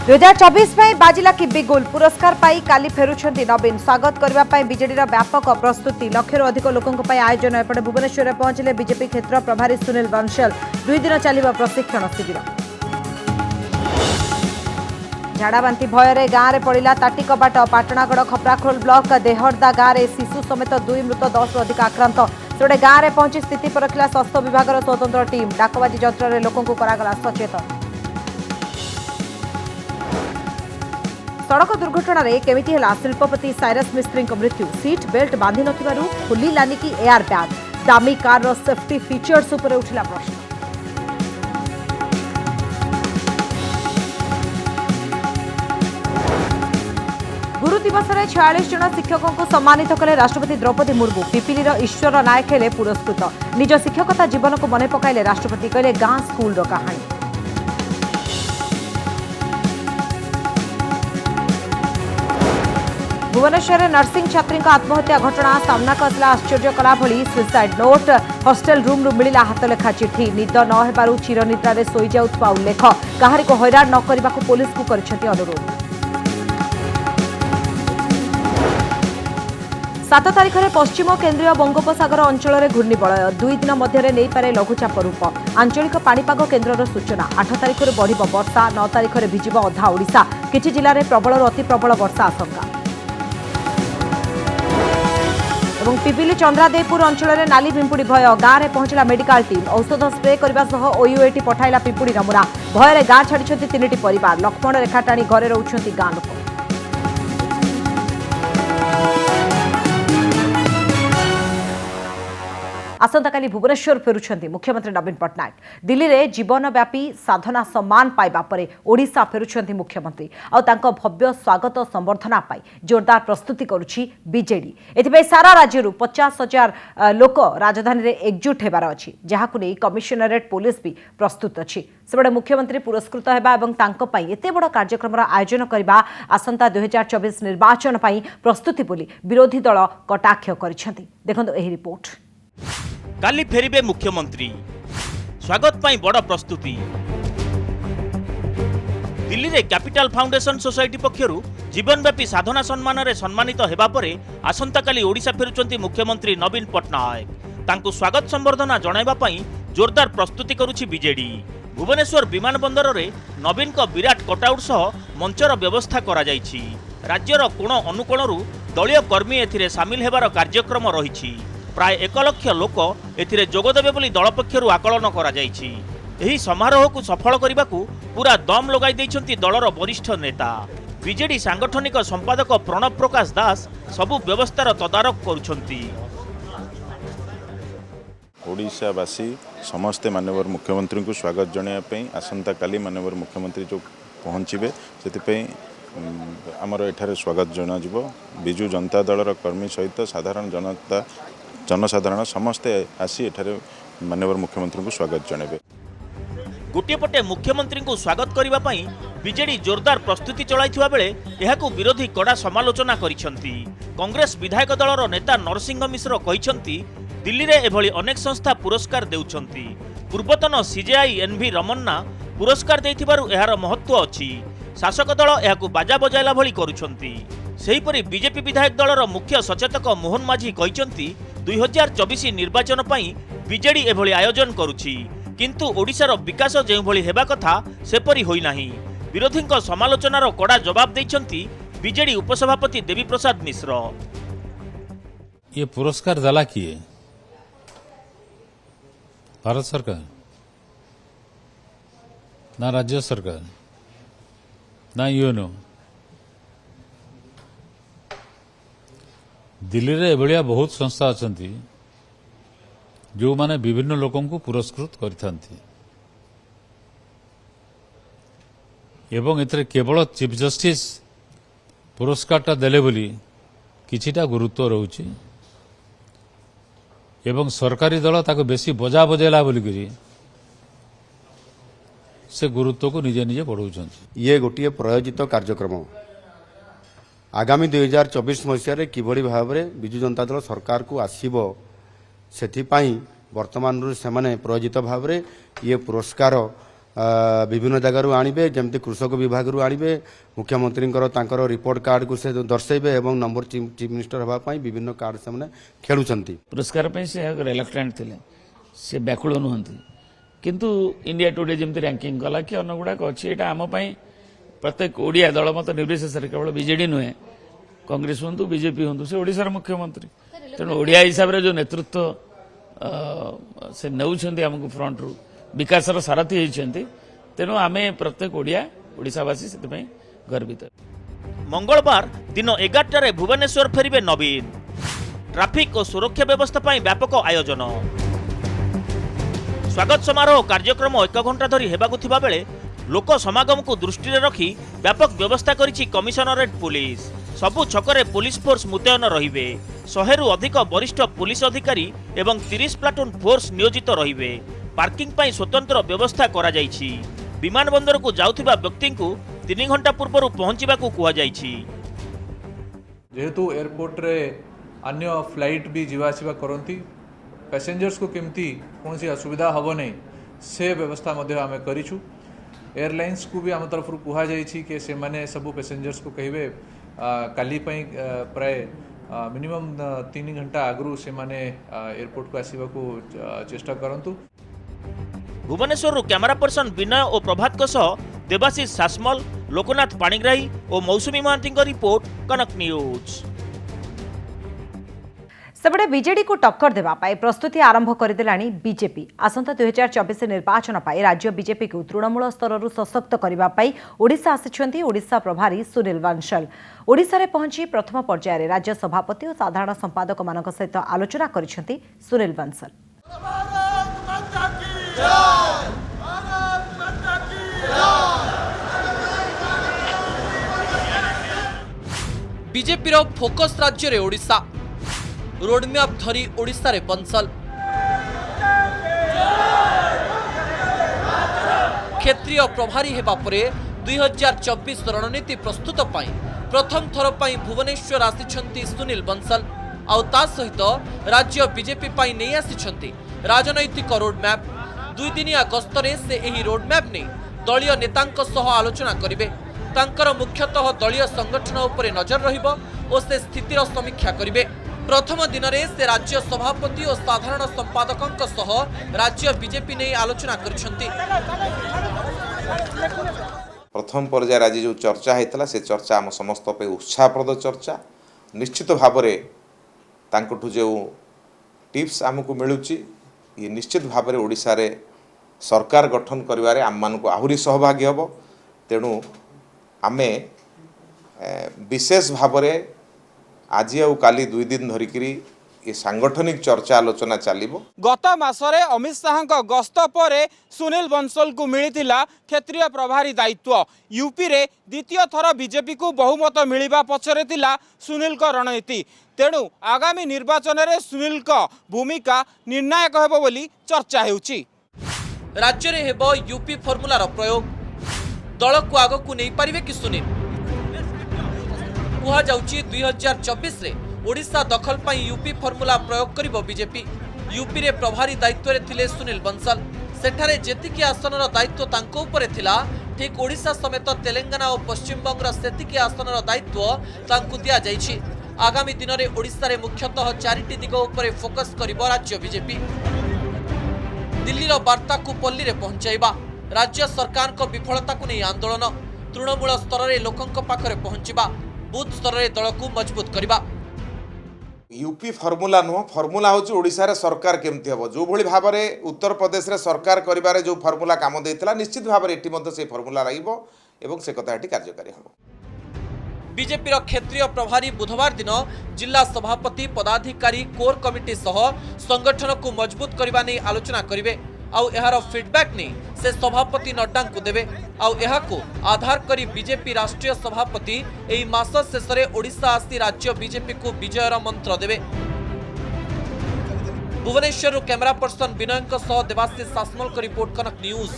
2024 बाजिला कि बिगुल पुरस्कार पाई काली फेरुछंती नवीन स्वागत करने बीजेडी व्यापक प्रस्तुति लक्षरू अधिक लोकों आयोजन एपटे भुवनेश्वर में पहुंचले बीजेपी क्षेत्र प्रभारी सुनील बंसल 2 दिन चलिबा प्रशिक्षण शिविर। झाड़ाबांति भय गाँव में पड़ा ताटी कबाट पाटणागढ़ खपराखोल ब्लॉक देहरदा गाँव में शिशु समेत 2 मृत 10 अधिक आक्रांत सेपटे गाँव में पहुंची स्थिति परखिला स्वास्थ्य विभाग स्वतंत्र टीम डाकबाजी यंत्र लोकों करागला सचेतन। सड़क दुर्घटना रे केमिति हला शिल्पपति साइरस मिस्त्री मृत्यु सीट बेल्ट बांधि नथिबारु खुलिलानी कि एयर बैग दामी कार रो सेफ्टी फीचर्स उपर उठिला प्रश्न। गुरु दिवस में 46 जन शिक्षकों को सम्मानित कले राष्ट्रपति द्रौपदी मुर्मू पिपिली ईश्वर नायक हेले पुरस्कृत निज शिक्षकता जीवन को मन पकाइले राष्ट्रपति कहले गाँ स्कूल रो कहानी। भुवनेश्वर नर्सिंग छात्री आत्महत्या घटना सामना आसला आश्चर्य कला भली सुसाइड नोट हॉस्टल रूम मिला हाथलेखा चिठी निद न हेबारु चिरनिद्रा शोई जाउथबा उल्लेख काहारी को हैरान न करने को पुलिस को करछथि अनुरोध। 7 तारिख में पश्चिम केन्द्रीय बंगोपसागर अंचल में घूर्णिबलय 2 दिन मध्य नहीं पारे लघुचाप रूप आंचलिक पाणीपाग केन्द्र सूचना 8 तारिख में बढ़ वर्षा 9 तारिख में भिजिब अधा ओडिशा किछि जिले में प्रबल अति प्रबल वर्षा आशंका। पिपिली चंद्रादेवपुर अंचल में नाली पिंपुड़ी भय गाँव में पहुंचला मेडिकल टीम औषध स्प्रे करने सह ओयूएटी पठाइला पिंपुड़ी नमूना भयर गाँ छाड़ी 3टी परिवार लक्ष्मण रेखा टाणी घरे रोचंती गाँ लोक। आसंताकाली भुवनेश्वर फेरुछंती मुख्यमंत्री नवीन पट्टनायक दिल्ली में जीवनव्यापी साधना सम्मान पाइबा परे ओडिशा फेरुछंती मुख्यमंत्री आउ भव्य स्वागत संबर्धना पाई जोरदार प्रस्तुति करुछि बीजेडी एथिबे सारा राज्य 50,000 लोक राजधानी रे एकजुट हेबार अछि जहाकु नै कमिशनरेट पुलिस भी प्रस्तुत अछि सेबडे मुख्यमंत्री पुरस्कृत हेबा एवं तांको पाई एते बड़ कार्यक्रम आयोजन करबा आसंता 2024 निर्वाचन पाई प्रस्तुति बोली विरोधी दल कटाक्ष करिसेंती। देखंतु एही रिपोर्ट। काली फेरिबे मुख्यमंत्री स्वागत पाई बड़ प्रस्तुति दिल्ली रे कैपिटल फाउंडेशन सोसाइटी पक्षरु जीवनव्यापी साधना सम्मान रे सम्मानित हेबा परे आसंता काली ओडिशा फेरुचंती मुख्यमंत्री नवीन पट्टनायक तांको स्वागत संबर्धना जणाइबा पाई जोरदार प्रस्तुति करुछि बीजेडी। भुवनेश्वर विमान बंदर रे नवीन को विराट कटआउट सह मंचर व्यवस्था करा जायछि राज्यर कोण अनुकोणरु दलीय कर्मी एथिरे सामिल हेबार कार्यक्रम रहिछि प्राय 1 लाख लोक एथिरे जोगदेबे बोली दल पक्षरु आकलन करा जायछि। एही समारोह को सफल करने को पूरा दम लगाई दैछंती दलर वरिष्ठ नेता बीजेडी सांगठनिक संपादक प्रणव प्रकाश दास सबु व्यवस्थार तदारक करुछंती। ओडिशावासी समस्ते माननीय मुख्यमंत्री को स्वागत जणाइबा आसंता काली माननीय मुख्यमंत्री जो पहुँचे से आमर एठारे स्वागत जनाजिबो बिजु जनता दलर कर्मी सहित साधारण जनसाधारण समस्ते आसी एठारे माननीय मुख्यमंत्री को स्वागत जणाइबे। गोटे पटे मुख्यमंत्री को स्वागत करने पाई बीजेडी जोरदार प्रस्तुति चलाइथिबा बेले एहाकु विरोधी कड़ा समालोचना करिसेंती। कांग्रेस विधायक दलर नेता नरसिंह मिश्र कहिसेंती दिल्ली रे एभली अनेक संस्था पुरस्कार देउछंती पूर्वतन सीजेआई एनवी रमन्ना पुरस्कार देइथिबारु एहार महत्व अछि शासक दल एहाकु बाजा बजाइला भली करुछंती। सेहीपरि बीजेपी विधायक दलर मुख्य सचेतक मोहन माझी कहिसेंती 2024 निर्वाचन पाई बीजेडी एभली आयोजन करुछि किंतु ओडिशार विकास जेउ भली हेबा कथा सेपरि होई नाही। विरोधी समालोचनार कड़ा जवाब दैछंती बीजेडी उपसभापति देवी प्रसाद मिश्र। ये पुरस्कार दला किए भारत सरकार ना राज्य सरकार ना यूएनओ दिल्ली रे एभलिया बहुत संस्था अछंती जो माने विभिन्न लोकों को पुरस्कृत करथांती एवं एतरे केवल चीफ जस्टिस पुरस्कारटा देले बोली किछिटा गुरुत्व रहउची एवं सरकारी दल ताको बेसी बजा बजेला बोली करी से गुरुत्व को निजे निजे बढ़ाऊँ। ये गोटे प्रायोजित कार्यक्रम आगामी 2024 मसीह किभली भाव में विजु जनता दल सरकार को आसीबो सेथिपाई वर्तमान से प्रायोजित भाव में ये पुरस्कार विभिन्न जगार आणवे जमती कृषक विभाग आणवे मुख्यमंत्री रिपोर्ट कार्ड को से दर्शेबे एवं नंबर चीफ मिनिस्टर होगापाई विभिन्न कार्ड से खेलुंट पुरस्कार से रिलक्टेंट थे से व्याकुल नुहति किंतु इंडिया टुडे जमी रैंकिंग कला कि अन्न गुड़ाक अच्छी यहाँ आम प्रत्येक ओडिया दल मत निर्विशेष केवल बीजेडी नुहे कांग्रेस हूँ बीजेपी हूँ से ओडिशार मुख्यमंत्री तेणु ओडिया हिसाब से जो नेतृत्व से नौकरी आमको फ्रंट रू विकासर सारथी होती तेणु आम प्रत्येक ओडिया ओडिशावासी से गर्वित। मंगलवार दिन 11टार भुवनेश्वर फेरिबे नवीन ट्राफिक और सुरक्षा व्यवस्था पर व्यापक आयोजन स्वागत समारोह कार्यक्रम 1 घंटा धरी हेबाकु थिबा बेले लोक समागम को दृष्टि रखी व्यापक व्यवस्था करिछि कमिशनरेट पुलिस सबु छकरे पुलिस फोर्स मुतयन रहिबे 100 रु अधिक वरिष्ठ पुलिस अधिकारी एवं 30 प्लाटून फोर्स नियोजित रहिबे पार्किंग पाई स्वतंत्र व्यवस्था करा जाइछि विमान बंदर को जाउथिबा व्यक्ति को 3 घंटा पूर्व पहुंचबाकू कुहा जाइछि जेहेतु एयरपोर्ट रे अन्य फ्लाइट भी जीवासीवा करती पैसेंजर्स को केमती कौन सी असुविधा हम नहीं से व्यवस्था आम करूँ एयरलाइंस को भी आम तरफ कह जाइए से माने सब पैसेंजर्स को कहे काली प्राय मिनिमम 3 घंटा आगु से माने एयरपोर्ट को आसवा को चेष्टा करंतु। भुवनेश्वर कैमरा पर्सन विनय और प्रभात देवाशीष सासमल लोकनाथ पाणिग्राही और मौसुमी महांती रिपोर्ट कनक न्यूज। सेबड़े बीजेडी को टक्कर देवा पाई प्रस्तुति आरंभ करदेलाणी बीजेपी आसंता 2024 निर्वाचन पाई राज्य बीजेपी को तृणमूल स्तर सशक्त करने पाई ओडिशा आसिछंती ओडिशा प्रभारी सुनील बंसल ओडिशा रे पहुंची प्रथम पर्यायर राज्य सभापति और साधारण संपादक मानक सहित आलोचना करिसेंती सुनील बंसल। बीजेपी रो फोकस राज्य रे ओडिशा रोडमैप धरी ओडिशा रे बंसल क्षेत्रीय प्रभारी हेबा परे 2024 रणनीति प्रस्तुत पाई प्रथम थर पाई भुवनेश्वर आसिछंती सुनील बंसल आउ ता सहित राज्य बीजेपी पाई नै आसिछंती राजनैतिक रोडमैप 2 दिनिया गस्तरे से एही रोडमैप नै दलीय नेतांक सह आलोचना करिवे तांकर मुख्यतः दलीय संगठन उपरे नजर रहिबो ओ से स्थितिर समीक्षा करिवे प्रथम दिन में से राज्य सभापति और साधारण संपादकों सह राज्य बीजेपी ने आलोचना करिसेंती। प्रथम पर्यायर आज जो चर्चा होता से चर्चा आम समस्त पे उत्साहप्रद चर्चा निश्चित भाव में जो टिप्स आमको मिलूची ये निश्चित भाव में ओडिशा रे सरकार गठन करिवारे आम मानक आहुरी सहभागी हम तेणु आमे विशेष भाव में आज आउ काली 2 दिन धरिकी ये सांगठनिक चर्चा आलोचना चलिबो। गत मासरे अमित शाह गस्त पर सुनील बंसल को मिलिथिला क्षेत्रीय प्रभारी दायित्व यूपी रे द्वितीय थर बीजेपी को बहुमत मिलिबा पछरे थिला सुनील को रणनीति तेणु आगामी निर्वाचन रे सुनील को भूमिका निर्णायक हेबो बोली चर्चा हेउची। राज्य रे हेबो यूपी फॉर्मूलार प्रयोग दल को आग को नहीं पारिबे कि सुनील कुहा जाउची 2024 रे ओडिशा दखल पाई यूपी फॉर्मूला प्रयोग करिबो बीजेपी यूपी रे प्रभारी दायित्व रे थिले सुनील बंसल सेठारे जेतिकी आसनर दायित्व तांको उपरे थिला ठीक ओडिशा समेत तेलंगाना और पश्चिम बंगर सेतिकी आसनर दायित्व तांको दिया जाइछि आगामी दिन रे ओडिशा रे मुख्यतः 4टी दिग उपरे फोकस करिबो राज्य बीजेपी दिल्ली रो वार्ता को पल्ली रे पहुंचाइबा राज्य सरकार को विफलता को नहीं आंदोलन तृणमूल स्तर रे लोकंक पाखरे पहुंचिबा बूथ स्तर रे दल को मजबूत करबा यूपी फॉर्मूला नुह फॉर्मूला होची ओडिशा रे सरकार केमती हबो जो भली भाव में उत्तर प्रदेश रे सरकार करिबारे जो फॉर्मूला काम देइतला निश्चित भाव में एटी मध्ये से फॉर्मूला रहिबो एवं से कथा एटी कार्यकारी हबो। बीजेपी रो क्षेत्रीय प्रभारी बुधवार दिन जिला सभापति पदाधिकारी कोर कमिटी सह संगठन को मजबूत करबा नै आलोचना करिवे आउ एहार फीडबैक नै से सभापति नड्डा को देबे आउ एहा को आधार करी बीजेपी राष्ट्रीय सभापति एई मास शेष रे ओडिशा आसी राज्य बीजेपी को विजयर मंत्र देबे। भुवनेश्वर कैमरा पर्सन विनयंक सह देवाशीष सासमल को रिपोर्ट कनक न्यूज।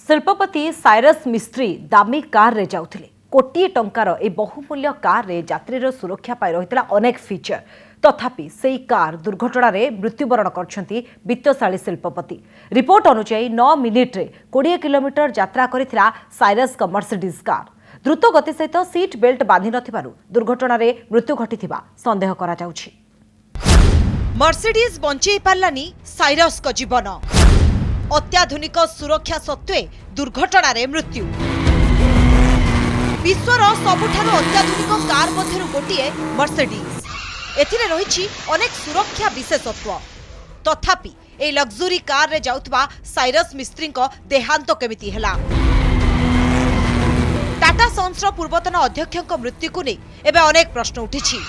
शिल्पपति साइरस मिस्त्री दामी कार रे जाउथिले कोटी टंकार ए बहुमूल्य कार रे यात्रीर सुरक्षा पाई रहितला अनेक फीचर तथापि सेई कार दुर्घटना रे मृत्युवरण करछंती वित्तशाली शिल्पपति। रिपोर्ट अनुसार 9 मिनिट रे 20 किलोमीटर यात्रा करिथिला साइरस का मर्सिडीज कार। द्रुत गति सहित सीट बेल्ट बांधि नथिबारु दुर्घटना रे मृत्यु घटिथिबा संदेह करा जाउछि। मर्सिडीज बंचेई पारलानी साइरस का जीवन। अत्याधुनिक सुरक्षा सत्वे दुर्घटना रे मृत्यु। विश्वर सबुठारु अत्याधुनिक कार मध्यरु गोटिए मर्सिडीज। एथिरे रहिछि अनेक सुरक्षा विशेषत्व तथापि ए लग्जरी कार रे जाउतबा साइरस मिस्त्री को देहांत केमिति हेला। टाटा सन्सर पूर्वतन अध्यक्ष मृत्यु को नहीं एवं अनेक प्रश्न उठी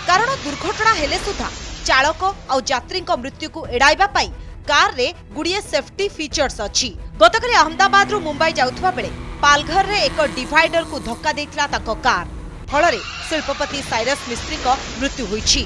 कारण दुर्घटना हेले सुधा चालक और यात्री मृत्यु को एड़ाइबा पाई कार रे गुड़िए सेफ्टी फीचर्स अछि। गतकाली अहमदाबाद मुंबई जाउथबा बेले पालघर रे एक डिवाइडर को धक्का देथिला ताको कार फल रे शिल्पपति साइरस मिस्त्री को मृत्यु होईछि।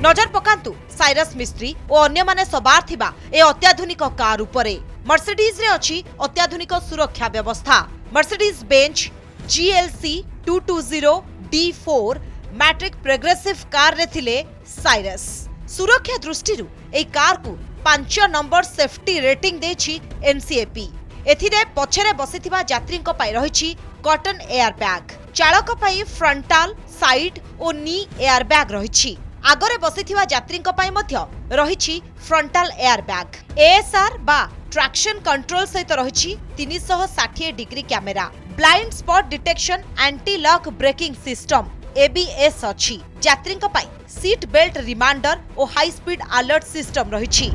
नजर पकांतु साइरस मिस्त्री और अन्य माने सवार थिबा ए अत्याधुनिक कार उपरे। मर्सिडीज रे अछि अत्याधुनिक सुरक्षा व्यवस्था। मर्सिडीज बेंच GLC 220 D4 मैट्रिक प्रोग्रेसिव कार रे थिले साइरस। सुरक्षा दृष्टिरु ए कार को 5 नंबर सेफ्टी रेटिंग देछि NCAP। एथिरे पछरे बसिथिबा यात्री को पाई रहिछि कॉटन एयर बैग। चालक पाई फ्रंटाल साइड और नी एयर बैग रहिछि। आगरे बसिथिबा यात्री को पाई मध्य रहिछि फ्रंटाल एयर बैग। ASR बा ट्रैक्शन कंट्रोल सहित रहिछि 360 degree camera. Blind spot detection anti lock braking system ABS अछि। यात्री को पाई सीट बेल्ट रिमाइंडर और हाई स्पीड अलर्ट सिस्टम रहिछि।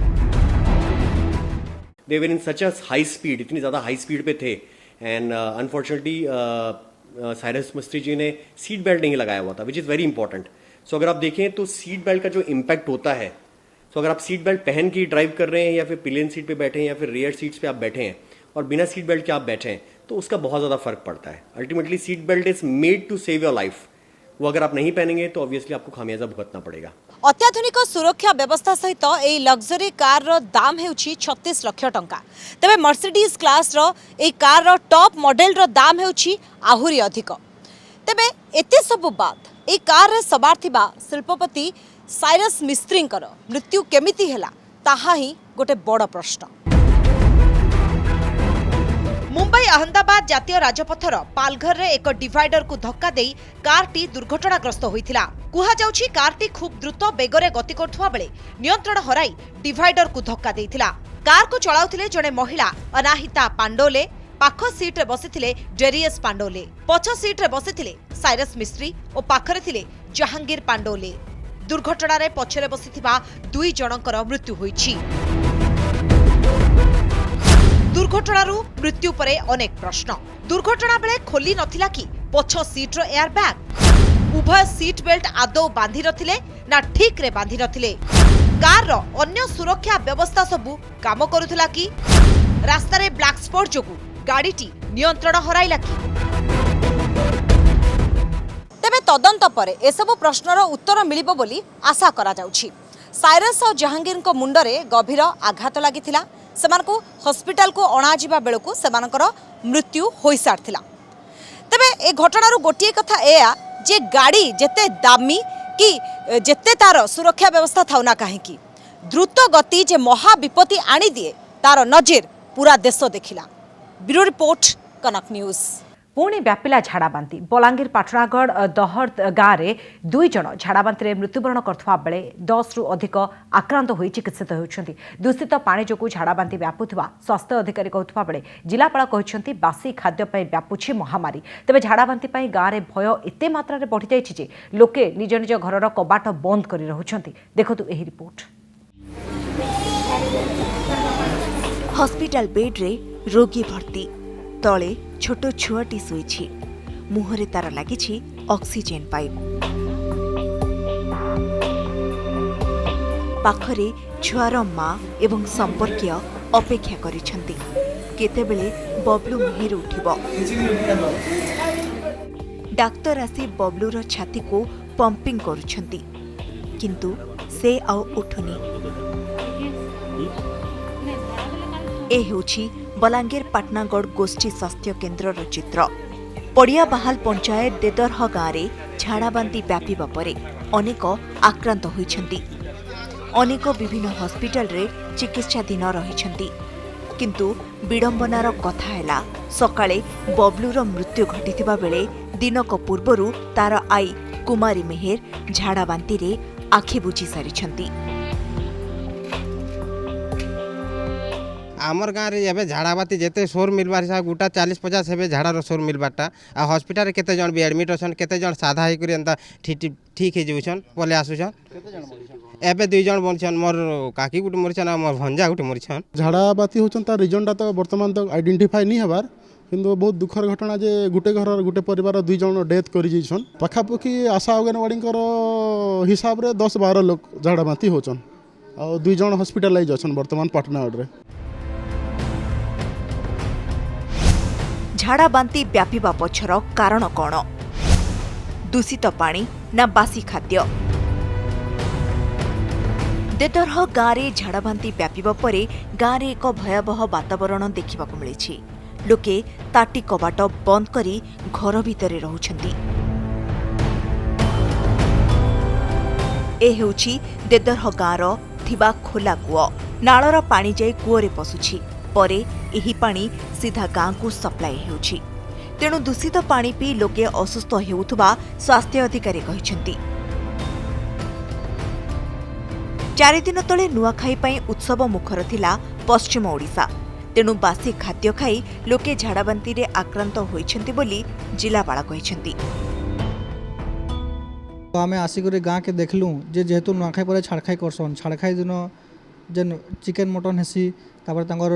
They were in such a high speed, इतनी ज़्यादा हाई स्पीड पे थे एंड अनफॉर्चुनेटली साइरस मिस्त्री जी ने सीट बेल्ट नहीं लगाया हुआ था विच इज़ वेरी इंपॉर्टेंट। सो अगर आप देखें तो सीट बेल्ट का जो इम्पैक्ट होता है, सो अगर आप सीट बेल्ट पहन के ड्राइव कर रहे हैं या फिर पिलियन सीट पे बैठे हैं या फिर रियर सीट्स पे आप बैठे हैं और बिना सीट बेल्ट के आप बैठे हैं तो उसका बहुत ज़्यादा फर्क पड़ता है। Ultimately seat belt is made to save your life. वो अगर आप नहीं पहनेंगे तो ऑब्वियसली आपको खामियाजा भुगतना पड़ेगा। अत्याधुनिक सुरक्षा व्यवस्था सहित ए लग्जरी कार रो दाम हेउछि 36 लाख टंका। तबे मर्सिडीज क्लास रो ए कार रो टॉप मॉडल रो दाम हेउछि आहुरी अधिक। तबे एते सब बाद ए कार रे सवार थिबा शिल्पपति साइरस मिस्त्रींकर मृत्यु केमिति हेला ताहा ही गोटे बड़ प्रश्न। मुंबई अहमदाबाद जातीय राजपथर पालघर रे एक डिवाइडर को धक्का देई कारटी दुर्घटनाग्रस्त होइथिला। कुहा जाउछि कारटी खूब द्रुत बेगरे गति करथुवा बेले नियंत्रण हराई डिवाइडर को धक्का देइथिला। कार को चलाउथिले जणे महिला अनाहिता पांडोले। पाख सीट रे बसिथिले डेरियस पांडोले। पछ सीट रे बसिथिले साइरस मिस्त्री और पाखरे थिले जहांगीर पांडोले। दुर्घटना रे पछरे बसिथिबा 2 जनकर मृत्यु होइछि। दुर्घटनारू मृत्यु परे अनेक प्रश्न। दुर्घटना बेले खोली नथिला कि पछ सीट रो एयर बैग। उभय सीट बेल्ट आदौ बांधि नथिले ना ठीक रे बांधि नथिले। कार रो अन्य सुरक्षा व्यवस्था सबु काम करुथिला कि रास्ता रे ब्लैक स्पॉट जोगु गाड़ीटी नियंत्रण हराइला कि। तेबे तदंत परे एसबु प्रश्नर उत्तर मिलिबो बोली आशा करा जाउछि। साइरस और जहांगीर को मुंडरे गभीर आघात लागिथिला। सेमानकु हॉस्पिटल को अणाजिबा बेलकु सेमानकर मृत्यु होई सारथिला। तबे ए घटनारू गोटिए कथा एया जे गाड़ी जेते दामी कि जेते तार सुरक्षा व्यवस्था थाउना काहेकि द्रुत गति जे महाविपत्ति आनी दिए तार नजर पूरा देश देखिला। ब्यूरो रिपोर्ट कनक न्यूज। पुणी व्यापिला झाड़ाबांति। बलांगीर पाटणागढ़ दहर गाँव में 2 जन झाड़ाबांति मृत्युवरण करथुवा बेले 10 रु अधिक आक्रांत होई चिकित्सित होउछन्ति। दूषित पानी जोगु झाड़ाबांति व्यापुथुवा स्वास्थ्य अधिकारी कहथुवा बेले जिलापाल कहछन्ति बासी खाद्य पई व्यापुछि महामारी। तेबे झाड़ाबांति पई गाँव में भय एते मात्रा रे बढ़ि जायछि जे लोके निज निज घरर कबाट बंद करि रहुछन्ति। देखतु एही रिपोर्ट। हॉस्पिटल बेड रे रोगी भर्ती तले छोट छुआटी शोइछि। मुहरे तार लागिछि ऑक्सीजन पाइप। पाखरे छुआर माँ एवं संपर्कीय अपेक्षा करिछन्ति केतेबेले बबलू मुहिर उठिबो। डाक्टर आसी बबलूर छाती को पंपिंग करुछन्ति किंतु से आउ उठुनी। ए हेउछि बलांगीर पाटनागढ़ गोष्ठी स्वास्थ्य केन्द्रर चित्र। पड़िया बाहाल पंचायत देदरह गाँव झाड़ाबांती व्यापीबा परे अनेक आक्रांत होइछन्ति। अनेक विभिन्न हॉस्पिटल रे चिकित्साधीन रहिछन्ति। किंतु विडंबनार कथा हैला सकाळे बबलूर मृत्यु घटिथिबा बेले दिनक पूर्वरु तार आई कुमारी मेहेर झाड़ाबांती रे आखि बुझी सारिछन्ति। आमर गाँव रे एबे झाड़ाबाती जेते सोर मिलबार हिसाब गोटा 40-50 हेबे झाड़ार सोर मिलबाटा आ हॉस्पिटल केते जण भी एडमिट अछन केते जण साधा हे करी एंता ठीक हे जउछन बोले आसुछन केते जण मरिछन एबे 2 जण मरिछन मोर काकी गुटे मरिछन आ मोर भंजा गुटे मरिछन। झाड़ाबाती होछन ता रीजन ता तो वर्तमान तक आइडेंटिफाई नहीं हबार किंतु बहुत दुखर घटना जे गुटे घर गुटे परिवार 2 जण डेथ करि जइछन। पाखापाखि आशा अंगनवाड़ीकर हिसाब रे 10-12 लोग झाड़ाबाती होछन आ 2 जण हॉस्पिटलाइज अछन वर्तमान पाटनागढ़ रे। झाड़ाबांती व्यापीबा पछर कारण कौन? दूषित पानी ना बासी खाद्य? देदरह गाँव में झाड़ाबांती व्यापीबा परे गाँव में एक भयावह वातावरण देखा मिली। लोके ताटी कबाट बंद करी घर भितर रहुछन्ति। ए हेउछि देदरह गाँवर थिबा खोला कूଅ। नाଳର पानी जाई कूଅରେ पशुछि परे एही पानी सीधा गाँ को सप्लाई हेउछि। तेणु दूषित पानी पी लोके असुस्थ हेउथबा स्वास्थ्य अधिकारी कहिछन्ति। 4 दिन तले नुआखाई पई उत्सव मुखर थिला पश्चिम ओडिशा। तेणु बासी खाद्य खाई लोके झाड़ाबांती रे आक्रांत होइछन्ति बोली जिलापाल कहिछन्ति। आमे आसिक गाँ के देखलु जे जेहेतु नुआखाई पर छाड़खाई करसन छाड़खाई दिन जेन चिकेन मटन हेसी तापर तांकर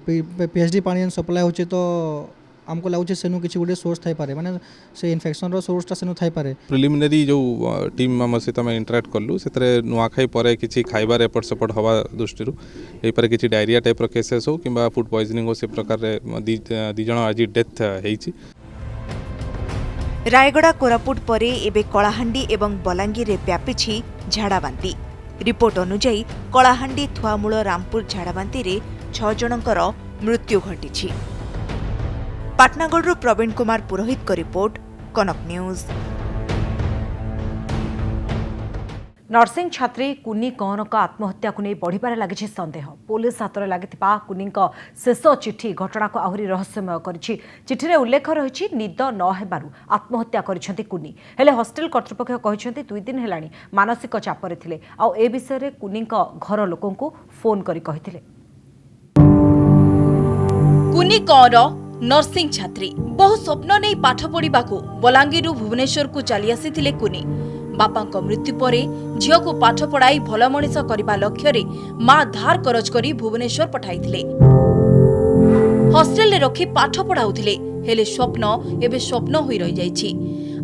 पीएचडी पानी सप्लाई होचे तो आमको लागुचे सेनु किछि गुटे सोर्स थाई पारे माने से इन्फेक्शन रो सोर्सटा सेनु थाई पारे। प्रिलिमिनरी जो टीम हम सहित आम इंटराक्ट कलु सेतरे नुआखाई परे किछि खाइबार एपट सेपट हवा दृष्टि एई पारे किछि डायरिया टाइप रो केसेस हो किबा फूड पॉइजनिंग हो से प्रकार रे दी जण आज डेथ हेइछि। रायगड़ा कोरापुट परे एबे कलाहांडी एवं बलांगीर रे व्यापीछि झाड़ाबांती। रिपोर्ट अनुसार कलाहांडी थुआमूल रामपुर झाड़ाबांती रे 6 जनकर मृत्यु घटिछि। पाटनागढ़ प्रवीण कुमार पुरोहित को रिपोर्ट, कनक न्यूज। नर्सिंग छात्री कुनी कौनक आत्महत्या को नहीं बढ़िबार लगी संदेह। पुलिस हाथ में लगी कुनी शेष चिठी घटना को आहरी रहस्यमय करिछि। चिठी रे उल्लेख रही निद न हेबारु आत्महत्या करिसेंति कुनी। हेले हॉस्टल कर्तृपक्ष कहिसेंति 2 दिन हेलाणी मानसिक चापरे थिले आ ए विषय रे कुनी घर लोकों को फोन करी कहिथिले। कुनी कौर नर्सिंग छात्री बहु स्वप्न नहीं पाठ पढ़ा बलांगीर भुवनेश्वर को चली आसी कुनी। बापा मृत्यु पर झील को पाठ पढ़ाई भल मनीष करने लक्ष्य मां धार करज करी भुवनेश्वर पठाई हॉस्टेल रखी पाठ पढ़ाउथिले। हेले स्वप्न एबे स्वप्न होई रही जाइछि।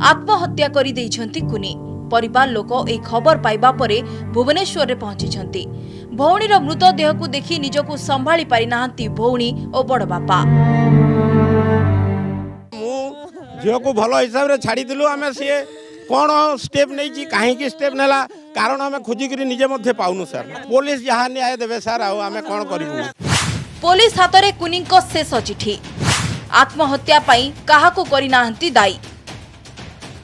आत्महत्या करी देइछन्ति कुनी। परिवार लोक ए खबर पाइबा परे भुवनेश्वर रे पहुंची। भौणीर मृतदेह को देखी निजको संभाली पारि नाहंती भौणी और बड़ बापा। झील को भल हिसाब रे छाड़ी दिलु आमे से कौन स्टेप नहीं कहीं स्टेप नेला कारण आम खोजिक निजे मध्य पाउनु सर। पुलिस जहाँ न्याय देवे सर आम कौन करूँ। पुलिस हाथ में कुनी शेष चिठी। आत्महत्या पाई काहाकू करिनाहंती दायी।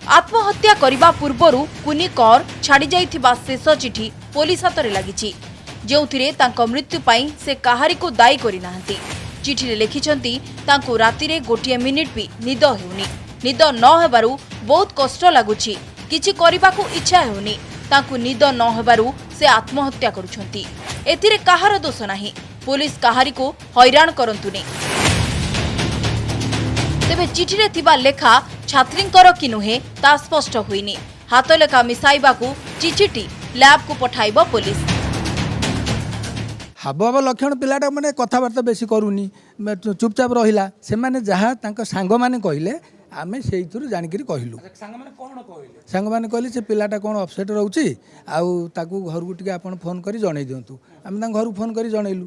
आत्महत्या करिबा पूर्वरु कुनी कौर छाड़ी जाइथिबा शेष चिठी पुलिस हाथ में लगी जोथिरे तांको मृत्यु पाई से काहारी को दायी करिनाहंती। चिठी रे लिखिछंती तांको राति रे गोटिए मिनिट भी निद हेउनी। निद न हेबारु बहुत कष्ट लागुछि। किछि करिबाकू इच्छा हेउनी। तांकू निद न हेबारु से आत्महत्या करुछंती। एथिरे काहार दोष नाही। पुलिस काहारी को हैरान करंतुनी। तेबे चिठी रे थिबा लेखा छात्रींकर कि नुहे ता स्पष्ट होइनी। हाथ लेखा मिसाइबाकू चिठीटी लैब को पठाइबो पुलिस। हाव लक्षण पिलाटा माने कथबार्ता बेसी करूनी चुपचाप रहिला। से माने जहाँ तांको सांग माने कहिले आमे सेइथुरु जानिकरी कहिलु। सांग माने कहले से पिलाटा कोन अपसेट रहउची आउ ताकू घर को टिके आपण फोन करी जणै दियंतु। आमे तां घर फोन करी जणैलु।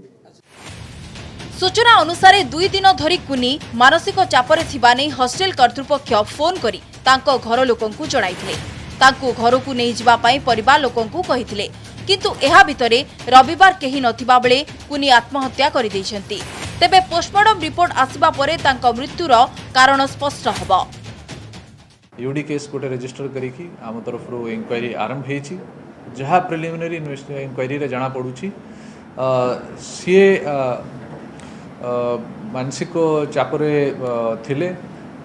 सूचना अनुसार 2 दिन धरी कुनी मानसिक चापरे थिबा नै हॉस्टेल कर्तृपक्ष फोन करी तांको घर लोकंकु जणाइथिले। तांको घर को नै जिबा पई परिवार लोकंकु कहिथिले। किंतु एहा भितरे रविवार केही नथिबा बेले कुनी आत्महत्या करि दैछंती। तेबे पोस्टमार्टम रिपोर्ट आसिबा परे तांको मृत्युर कारण स्पष्ट हबो। यूडी केस गोटे रजिस्टर करिकी आम तरफ इंक्वायरी आरंभ होती जहाँ प्रिलिमिनरी इंक्वायरी रे जाना पड़ुची सी मानसिक चापरे थिले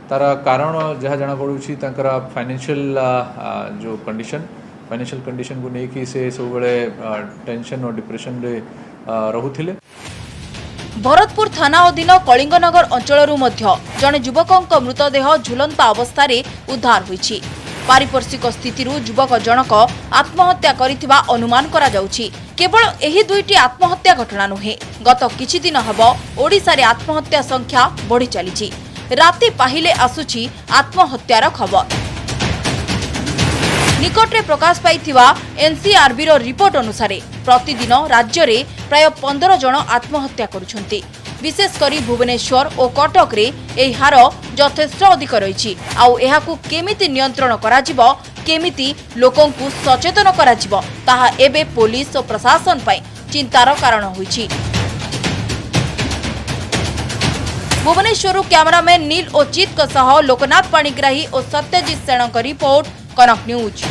तार कारण जहाँ जाना पड़ुची तांकर फाइनेंशियल जो फाइनेंशियल कंडीशन को लेकिन से सब टेंशन और डिप्रेशन रे रहुथिले। भरतपुर थाना अधीन कलिंगनगर अंचलरू मध्य जने युवकଙ୍କ मृतदेह झुलंता अवस्था रे उद्धार होईछि। पारिपार्श्विक स्थिति युवक जनक आत्महत्या करिथिबा अनुमान करा जाउछि। केवल एही दुईटी आत्महत्या घटना नुहे, गत किछि दिन हबो ओडिसा रे आत्महत्या संख्या बढ़ी चलीछि। राति पाहिले आसुछि आत्महत्यार खबर। निकटरे प्रकाश पाइथिबा एनसीआरबी रो रिपोर्ट अनुसार प्रतिदिन राज्य रे प्राय 15 जन आत्महत्या करुछन्ति। विशेष करी भुवनेश्वर और कटक रे एही हार यथेष्ट अधिक रहिछि। आउ एहाकु केमिति नियंत्रण कराजिबो, केमिति लोकंकु सचेतन कराजिबो ताहा एबे पुलिस और प्रशासन पई चिंतार कारण होइछि। भुवनेश्वर कैमरामैन नील और चित सह लोकनाथ पाणिग्राही और सत्यजित सेणक रिपोर्ट, कनक न्यूज।